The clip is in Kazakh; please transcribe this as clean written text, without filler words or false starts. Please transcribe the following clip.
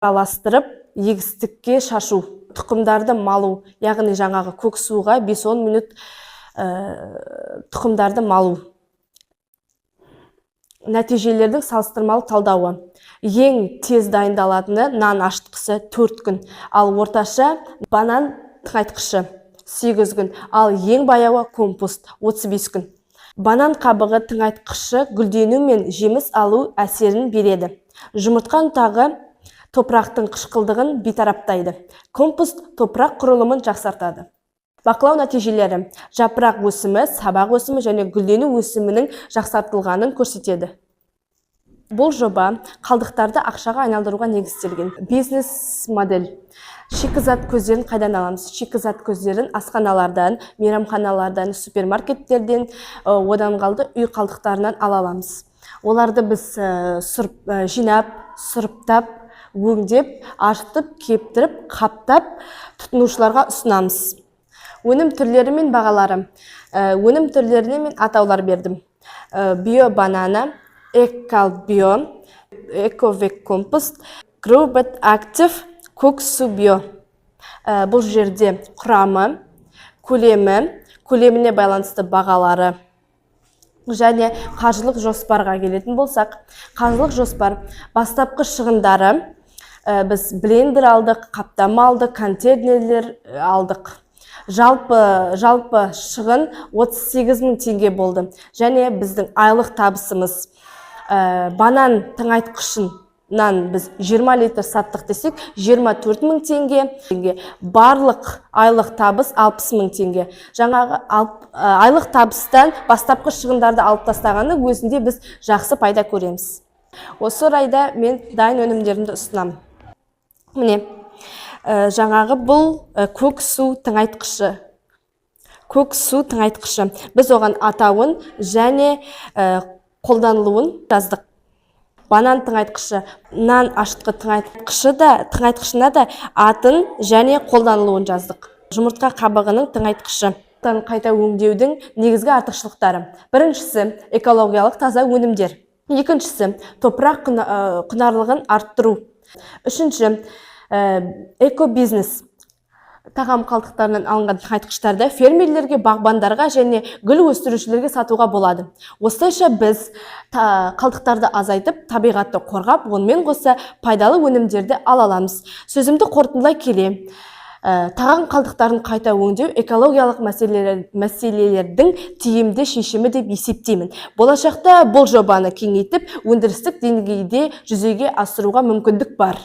араластырып егістікке шашу, тұқымдарды малу, яғни жаңағы көк суға 5-10 минут тұқымдарды малу. Нәтижелердің салыстырмалы талдауы. Ең тез дайындалатыны нан ашытқысы 4 күн, ал орташа банан тыңайтқышы 8 күн, ал ең баяуы компост 35 күн. Банан қабығы тыңайтқышы гүлдену мен жеміс алу әсерін береді. Жұмыртқа ұнтағы топырақтың қышқылдығын бейтараптайды. Компост топырақ құрылымын жақсартады. Бақылау нәтижелері: жапырақ өсімі, сабақ өсімі және гүлдену өсімінің жақсартылғанын көрсетеді. Бұл жоба қалдықтарды ақшаға айналдыруға негізделген бизнес модель. Шикізат көздерін қайдан аламыз? Шикізат көздерін асханалардан, мейрамханалардан, супермаркеттерден, одан қалды үй қалдықтарынан ала аламыз. Оларды біз жинап, сұрыптап, өңдеп, ашытып, кептіріп, қаптап, тұтынушыларға ұсынамыз. Өнім түрлері мен бағалары. Өнім түрлеріне мен атаулар бердім. Био-банана, Экал-био, Эковек-компост, Grow-Bed-Active, көк су био. Бұл жерде құрамы, көлеміне байланысты бағалары және қаржылық жоспарға келетін болсақ, қаржылық жоспар бастапқы шығындары, біз блендер алдық, қаптама алдық, контейнерлер алдық. Жалпы шығын 38 000 теңге болды. Және біздің айлық табысымыз банан тыңайтқышынан біз 20 литр саттық десек 24 000 теңге. Барлық айлық табыс 60 000 теңге. Жаңағы айлық табыстан бастапқы шығындарды алып тастағаны өзінде біз жақсы пайда көреміз. Осы орайда мен дайын өнімдерімді ұсынамын. Міне, жаңағы бұл көк су тыңайтқышы. Көк су тыңайтқышы. Біз оған атауын және қолданылуын жаздық. Банан тыңайтқышы, нан ашытқы тыңайтқышына да атын және қолданылуын жаздық. Жұмыртқа қабығының тыңайтқышы. Қайта өңдеудің негізгі артықшылықтары. Біріншісі экологиялық таза өнімдер. Екіншісі топырақ құнарлығын арттыру. Үшінші экобизнес. Тағам қалдықтарынан алынған тыңайтқыштарды фермерлерге, бағбандарға және гүл өсірушілерге сатуға болады. Осылайша біз қалдықтарды азайтып, табиғатты қорғап, онымен қоса пайдалы өнімдерді ала аламыз. Сөзімді қорытындылай келе, тағам қалдықтарын қайта өңдеу экологиялық мәселелердің тиімді шешімі деп есептеймін. Болашақта бұл жобаны кеңейтіп, өндірістік деңгейде жүзеге асыруға мүмкіндік бар.